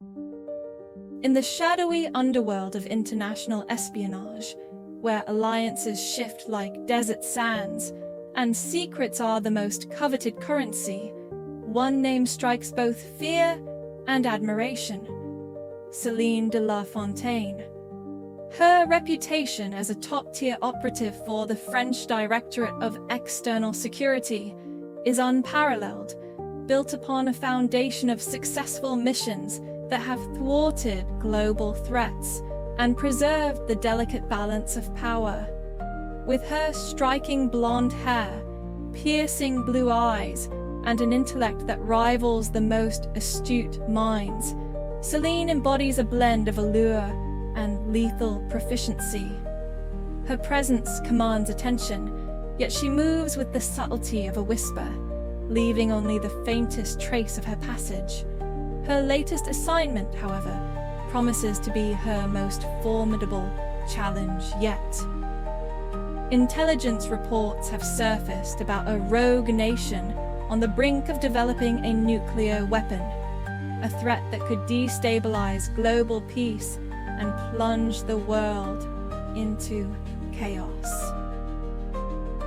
In the shadowy underworld of international espionage, where alliances shift like desert sands, and secrets are the most coveted currency, one name strikes both fear and admiration: Celine De La Fontaine. Her reputation as a top-tier operative for the French Directorate of External Security is unparalleled, built upon a foundation of successful missions that have thwarted global threats and preserved the delicate balance of power. With her striking blonde hair, piercing blue eyes, and an intellect that rivals the most astute minds, Celine embodies a blend of allure and lethal proficiency. Her presence commands attention, yet she moves with the subtlety of a whisper, leaving only the faintest trace of her passage. Her latest assignment, however, promises to be her most formidable challenge yet. Intelligence reports have surfaced about a rogue nation on the brink of developing a nuclear weapon, a threat that could destabilize global peace and plunge the world into chaos.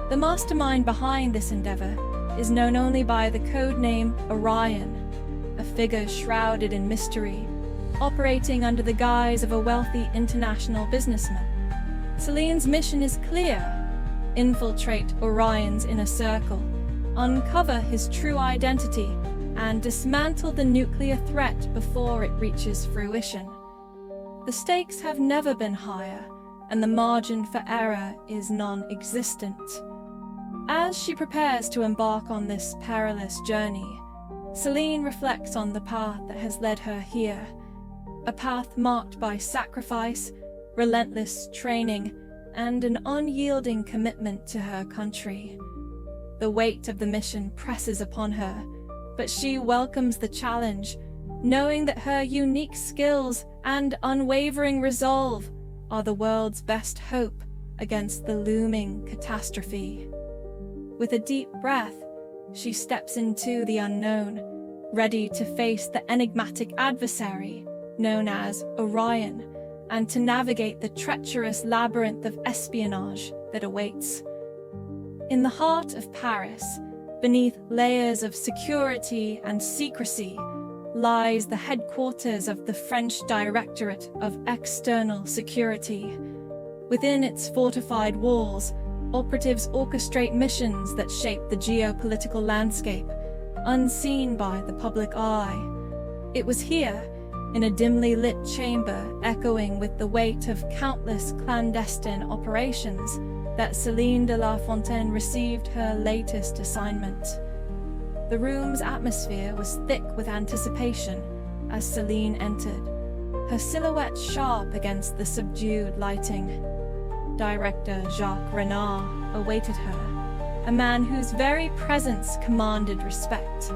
The mastermind behind this endeavor is known only by the codename Orion, a figure shrouded in mystery, operating under the guise of a wealthy international businessman. Celine's mission is clear: infiltrate Orion's inner circle, uncover his true identity, and dismantle the nuclear threat before it reaches fruition. The stakes have never been higher, and the margin for error is non-existent. As she prepares to embark on this perilous journey, Celine reflects on the path that has led her here, a path marked by sacrifice, relentless training, and an unyielding commitment to her country. The weight of the mission presses upon her, but she welcomes the challenge, knowing that her unique skills and unwavering resolve are the world's best hope against the looming catastrophe. With a deep breath, she steps into the unknown, ready to face the enigmatic adversary known as Orion, and to navigate the treacherous labyrinth of espionage that awaits. In the heart of Paris, beneath layers of security and secrecy, lies the headquarters of the French Directorate of External Security. Within its fortified walls, operatives orchestrate missions that shape the geopolitical landscape, unseen by the public eye. It was here, in a dimly lit chamber echoing with the weight of countless clandestine operations, that Celine De La Fontaine received her latest assignment. The room's atmosphere was thick with anticipation as Celine entered, her silhouette sharp against the subdued lighting. Director Jacques Renard awaited her, a man whose very presence commanded respect.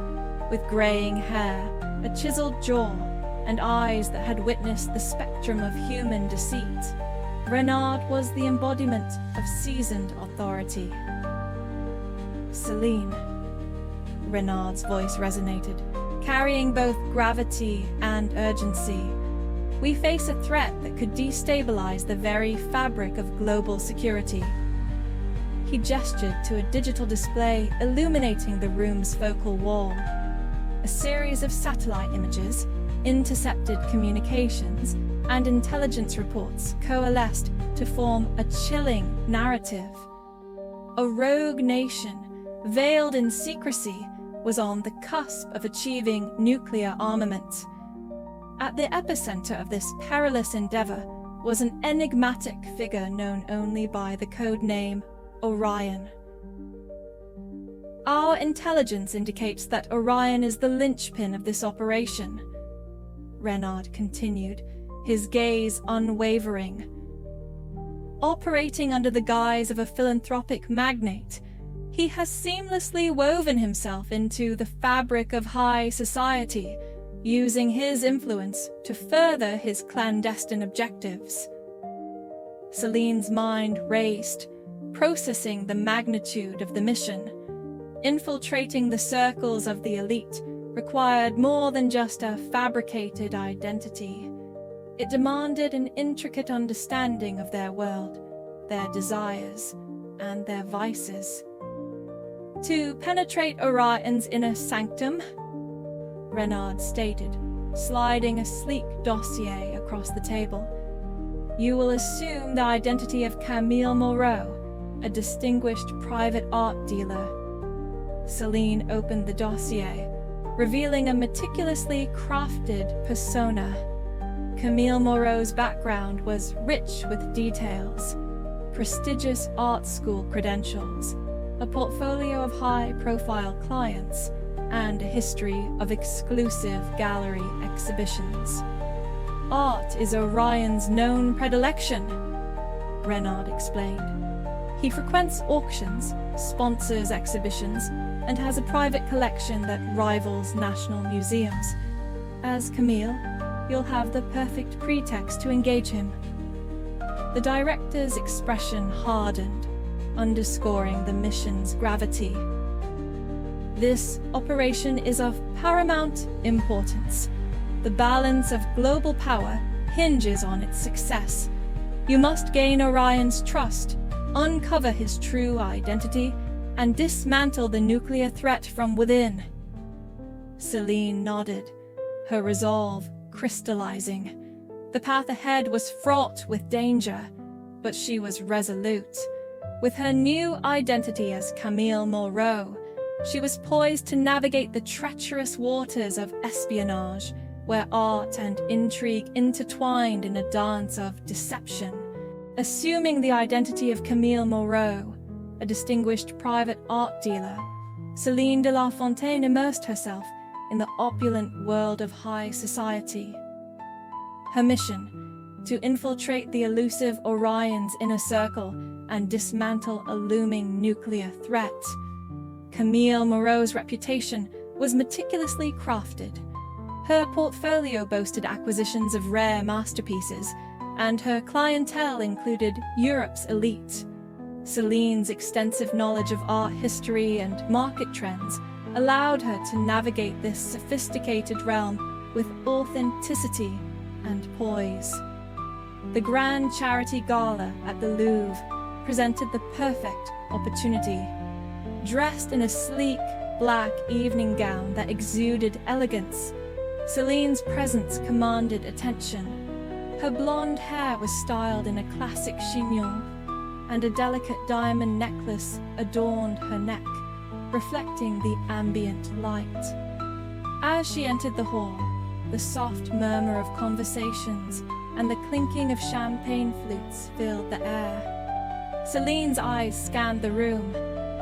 With graying hair, a chiseled jaw, and eyes that had witnessed the spectrum of human deceit, Renard was the embodiment of seasoned authority. Celine. Renard's voice resonated, carrying both gravity and urgency. We face a threat that could destabilize the very fabric of global security. He gestured to a digital display illuminating the room's focal wall. A series of satellite images, intercepted communications, and intelligence reports coalesced to form a chilling narrative. A rogue nation, veiled in secrecy, was on the cusp of achieving nuclear armament. At the epicenter of this perilous endeavor was an enigmatic figure known only by the codename Orion. Our intelligence indicates that Orion is the linchpin of this operation, Renard continued, his gaze unwavering. Operating under the guise of a philanthropic magnate, he has seamlessly woven himself into the fabric of high society, using his influence to further his clandestine objectives. Celine's mind raced, processing the magnitude of the mission. Infiltrating the circles of the elite required more than just a fabricated identity. It demanded an intricate understanding of their world, their desires, and their vices. To penetrate Orion's inner sanctum, Renard stated, sliding a sleek dossier across the table, you will assume the identity of Camille Moreau, a distinguished private art dealer. Celine opened the dossier, revealing a meticulously crafted persona. Camille Moreau's background was rich with details, prestigious art school credentials, a portfolio of high-profile clients, and a history of exclusive gallery exhibitions. Art is Orion's known predilection, Renard explained. He frequents auctions, sponsors exhibitions, and has a private collection that rivals national museums. As Camille, you'll have the perfect pretext to engage him. The director's expression hardened, underscoring the mission's gravity. This operation is of paramount importance. The balance of global power hinges on its success. You must gain Orion's trust, uncover his true identity, and dismantle the nuclear threat from within. Celine nodded, her resolve crystallizing. The path ahead was fraught with danger, but she was resolute. With her new identity as Camille Moreau, she was poised to navigate the treacherous waters of espionage, where art and intrigue intertwined in a dance of deception. Assuming the identity of Camille Moreau, a distinguished private art dealer, Celine De La Fontaine immersed herself in the opulent world of high society. Her mission, to infiltrate the elusive Orion's inner circle and dismantle a looming nuclear threat. Camille Moreau's reputation was meticulously crafted. Her portfolio boasted acquisitions of rare masterpieces, and her clientele included Europe's elite. Celine's extensive knowledge of art history and market trends allowed her to navigate this sophisticated realm with authenticity and poise. The Grand Charity Gala at the Louvre presented the perfect opportunity. Dressed in a sleek, black evening gown that exuded elegance, Celine's presence commanded attention. Her blonde hair was styled in a classic chignon, and a delicate diamond necklace adorned her neck, reflecting the ambient light. As she entered the hall, the soft murmur of conversations and the clinking of champagne flutes filled the air. Celine's eyes scanned the room,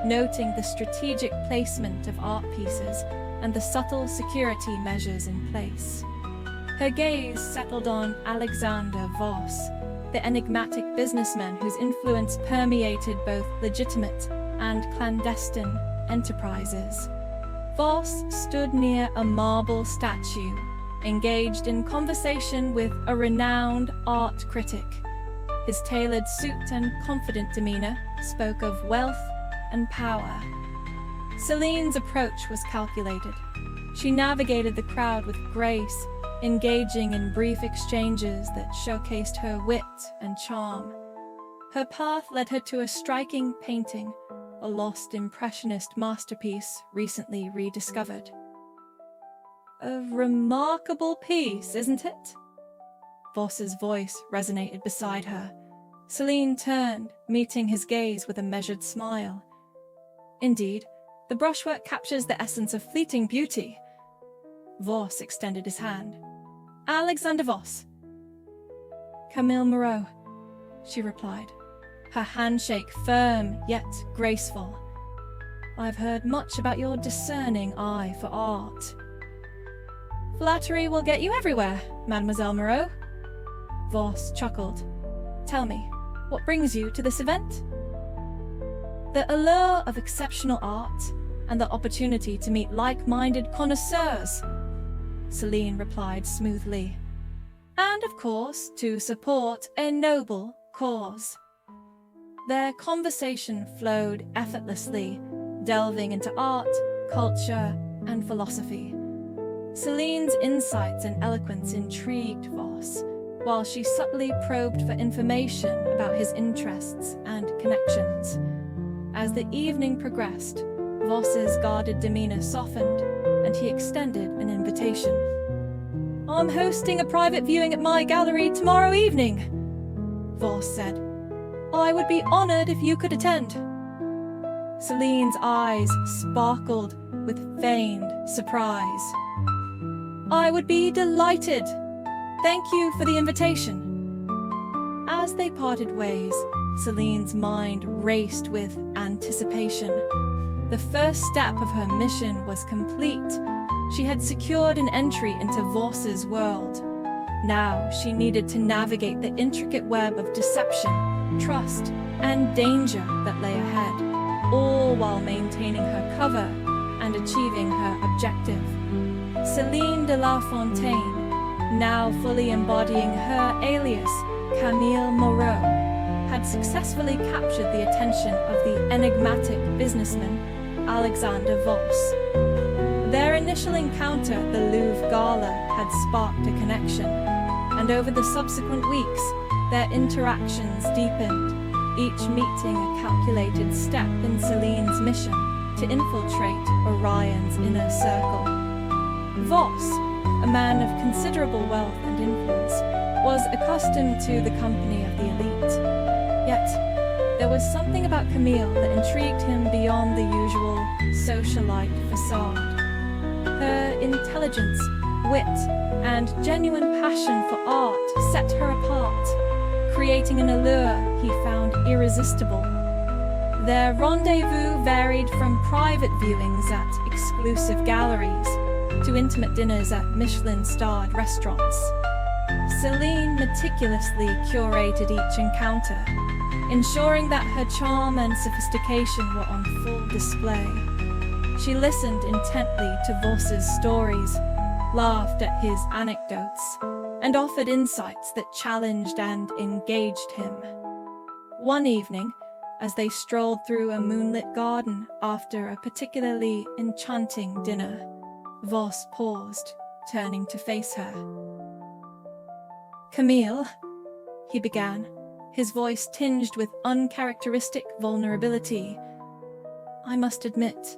noting the strategic placement of art pieces and the subtle security measures in place. Her gaze settled on Alexander Voss, the enigmatic businessman whose influence permeated both legitimate and clandestine enterprises. Voss stood near a marble statue, engaged in conversation with a renowned art critic. His tailored suit and confident demeanor spoke of wealth and power. Celine's approach was calculated. She navigated the crowd with grace, engaging in brief exchanges that showcased her wit and charm. Her path led her to a striking painting, a lost impressionist masterpiece recently rediscovered. A remarkable piece, isn't it? Voss's voice resonated beside her. Celine turned, meeting his gaze with a measured smile. Indeed, the brushwork captures the essence of fleeting beauty. Voss extended his hand. Alexander Voss. Camille Moreau, she replied, her handshake firm yet graceful. I've heard much about your discerning eye for art. Flattery will get you everywhere, Mademoiselle Moreau. Voss chuckled. Tell me, what brings you to this event? The allure of exceptional art and the opportunity to meet like-minded connoisseurs, Celine replied smoothly. And of course, to support a noble cause. Their conversation flowed effortlessly, delving into art, culture, and philosophy, Celine's insights and eloquence intrigued Voss, while she subtly probed for information about his interests and connections. As the evening progressed, Voss's guarded demeanor softened, and he extended an invitation. "I'm hosting a private viewing at my gallery tomorrow evening," Voss said. "I would be honored if you could attend." Celine's eyes sparkled with feigned surprise. "I would be delighted. Thank you for the invitation." As they parted ways, Celine's mind raced with anticipation. The first step of her mission was complete. She had secured an entry into Voss's world. Now she needed to navigate the intricate web of deception, trust, and danger that lay ahead, all while maintaining her cover and achieving her objective. Celine De La Fontaine, now fully embodying her alias, Camille Moreau, had successfully captured the attention of the enigmatic businessman, Alexander Voss. Their initial encounter at the Louvre Gala had sparked a connection, and over the subsequent weeks, their interactions deepened, each meeting a calculated step in Celine's mission to infiltrate Orion's inner circle. Voss, a man of considerable wealth and influence, was accustomed to the company of the elite. Yet, there was something about Camille that intrigued him beyond the usual socialite facade. Her intelligence, wit, and genuine passion for art set her apart, creating an allure he found irresistible. Their rendezvous varied from private viewings at exclusive galleries to intimate dinners at Michelin-starred restaurants. Celine meticulously curated each encounter, ensuring that her charm and sophistication were on full display. She listened intently to Voss's stories, laughed at his anecdotes, and offered insights that challenged and engaged him. One evening, as they strolled through a moonlit garden after a particularly enchanting dinner, Voss paused, turning to face her. "Camille," he began, his voice tinged with uncharacteristic vulnerability. "I must admit,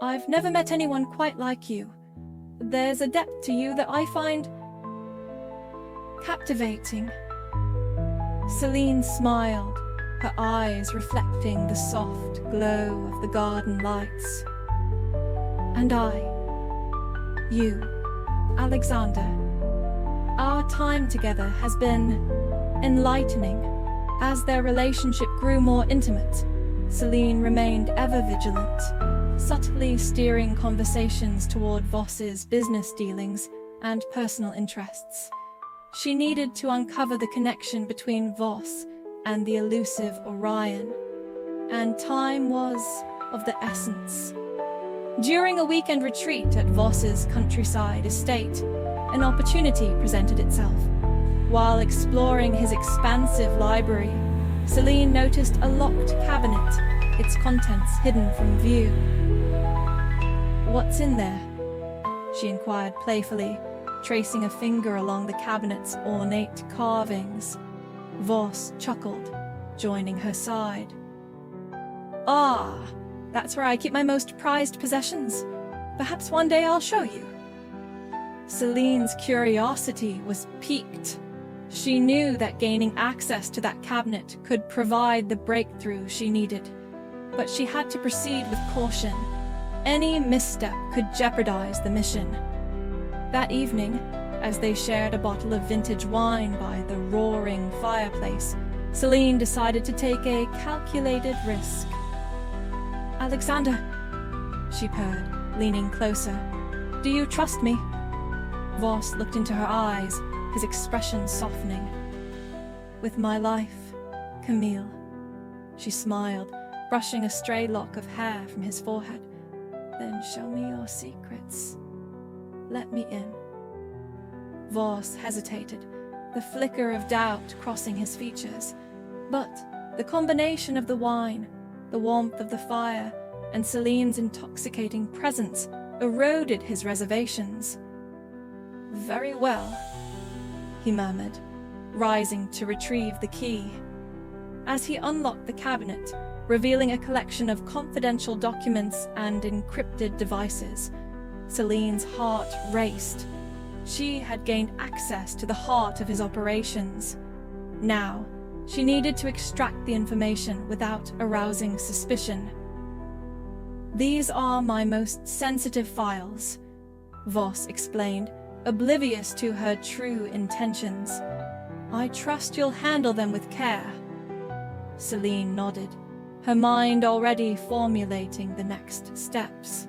I've never met anyone quite like you. There's a depth to you that I find captivating." Celine smiled, her eyes reflecting the soft glow of the garden lights. "And you, Alexander, our time together has been enlightening." As their relationship grew more intimate, Celine remained ever vigilant, subtly steering conversations toward Voss's business dealings and personal interests. She needed to uncover the connection between Voss and the elusive Orion, and time was of the essence. During a weekend retreat at Voss's countryside estate, an opportunity presented itself. While exploring his expansive library, Celine noticed a locked cabinet, its contents hidden from view. "What's in there?" she inquired playfully, tracing a finger along the cabinet's ornate carvings. Voss chuckled, joining her side. "Ah, that's where I keep my most prized possessions. Perhaps one day I'll show you." Celine's curiosity was piqued. She knew that gaining access to that cabinet could provide the breakthrough she needed, but she had to proceed with caution. Any misstep could jeopardize the mission. That evening, as they shared a bottle of vintage wine by the roaring fireplace, Celine decided to take a calculated risk. "Alexander," she purred, leaning closer, "do you trust me?" Voss looked into her eyes, his expression softening. "With my life, Camille," she smiled, brushing a stray lock of hair from his forehead. "Then show me your secrets. Let me in." Voss hesitated, the flicker of doubt crossing his features. But the combination of the wine, the warmth of the fire, and Celine's intoxicating presence eroded his reservations. Very well, he murmured, rising to retrieve the key. As he unlocked the cabinet, revealing a collection of confidential documents and encrypted devices, Celine's heart raced. She had gained access to the heart of his operations. Now, she needed to extract the information without arousing suspicion. "These are my most sensitive files," Voss explained, oblivious to her true intentions. "I trust you'll handle them with care." Celine nodded, her mind already formulating the next steps.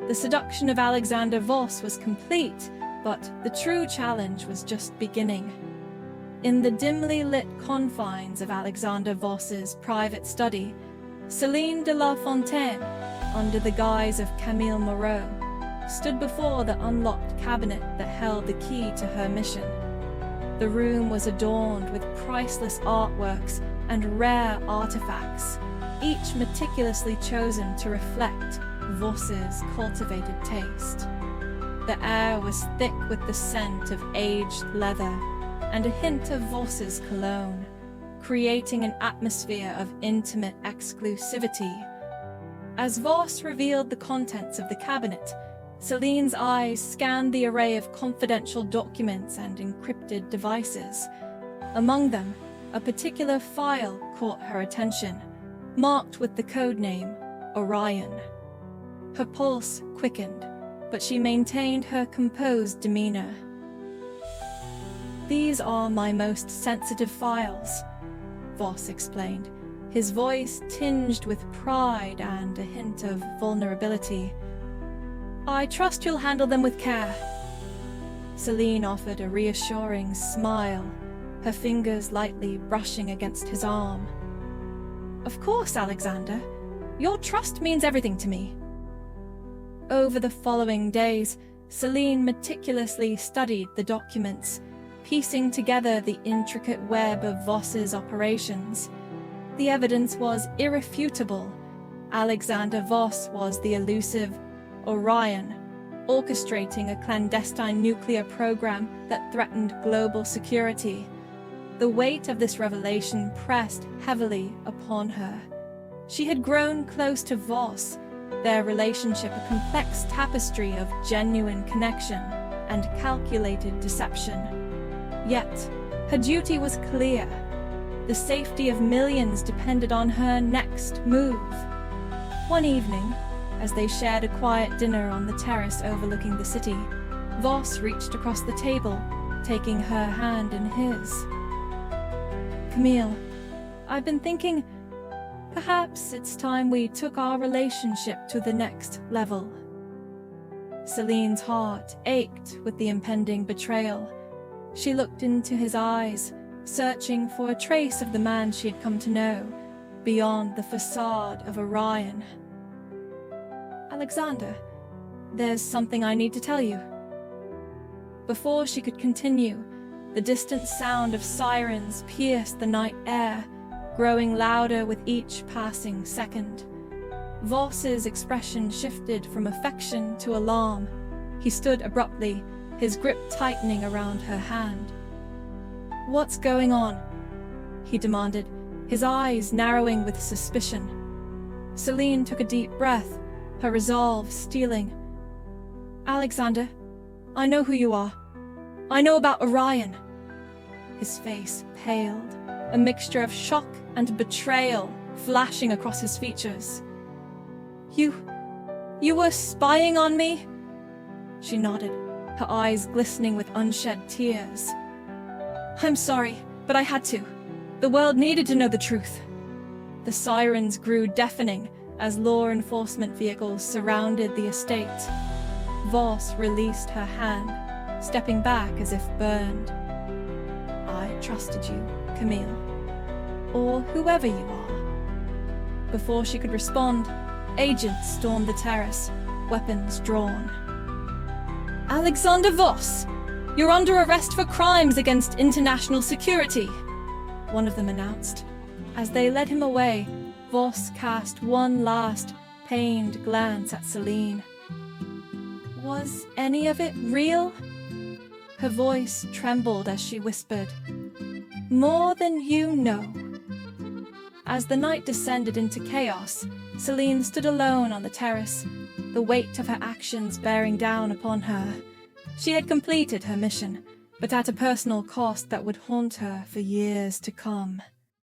The seduction of Alexander Voss was complete, but the true challenge was just beginning. In the dimly lit confines of Alexander Voss's private study, Celine De La Fontaine, under the guise of Camille Moreau, stood before the unlocked cabinet that held the key to her mission. The room was adorned with priceless artworks and rare artifacts, each meticulously chosen to reflect Voss's cultivated taste. The air was thick with the scent of aged leather and a hint of Voss's cologne, creating an atmosphere of intimate exclusivity. As Voss revealed the contents of the cabinet, Celine's eyes scanned the array of confidential documents and encrypted devices. Among them, a particular file caught her attention, marked with the codename Orion. Her pulse quickened, but she maintained her composed demeanor. "These are my most sensitive files," Voss explained, his voice tinged with pride and a hint of vulnerability. "I trust you'll handle them with care." Celine offered a reassuring smile, her fingers lightly brushing against his arm. "Of course, Alexander. Your trust means everything to me." Over the following days, Celine meticulously studied the documents, piecing together the intricate web of Voss's operations. The evidence was irrefutable. Alexander Voss was the elusive Orion, orchestrating a clandestine nuclear program that threatened global security. The weight of this revelation pressed heavily upon her. She had grown close to Voss, their relationship a complex tapestry of genuine connection and calculated deception. Yet, her duty was clear. The safety of millions depended on her next move. One evening, as they shared a quiet dinner on the terrace overlooking the city, Voss reached across the table, taking her hand in his. "Camille, I've been thinking, perhaps it's time we took our relationship to the next level." Celine's heart ached with the impending betrayal. She looked into his eyes, searching for a trace of the man she had come to know, beyond the facade of Orion. "Alexander, there's something I need to tell you." Before she could continue, the distant sound of sirens pierced the night air, growing louder with each passing second. Voss's expression shifted from affection to alarm. He stood abruptly, his grip tightening around her hand. "What's going on?" he demanded, his eyes narrowing with suspicion. Celine took a deep breath, her resolve steeling. "Alexander, I know who you are. I know about Orion." His face paled, a mixture of shock and betrayal flashing across his features. You were spying on me?" She nodded, her eyes glistening with unshed tears. "I'm sorry, but I had to. The world needed to know the truth." The sirens grew deafening as law enforcement vehicles surrounded the estate. Voss released her hand, stepping back as if burned. "I trusted you, Camille. Or whoever you are." Before she could respond, agents stormed the terrace, weapons drawn. "Alexander Voss, you're under arrest for crimes against international security," one of them announced. As they led him away, Voss cast one last, pained glance at Celine. "Was any of it real?" Her voice trembled as she whispered, "More than you know." As the night descended into chaos, Celine stood alone on the terrace, the weight of her actions bearing down upon her. She had completed her mission, but at a personal cost that would haunt her for years to come.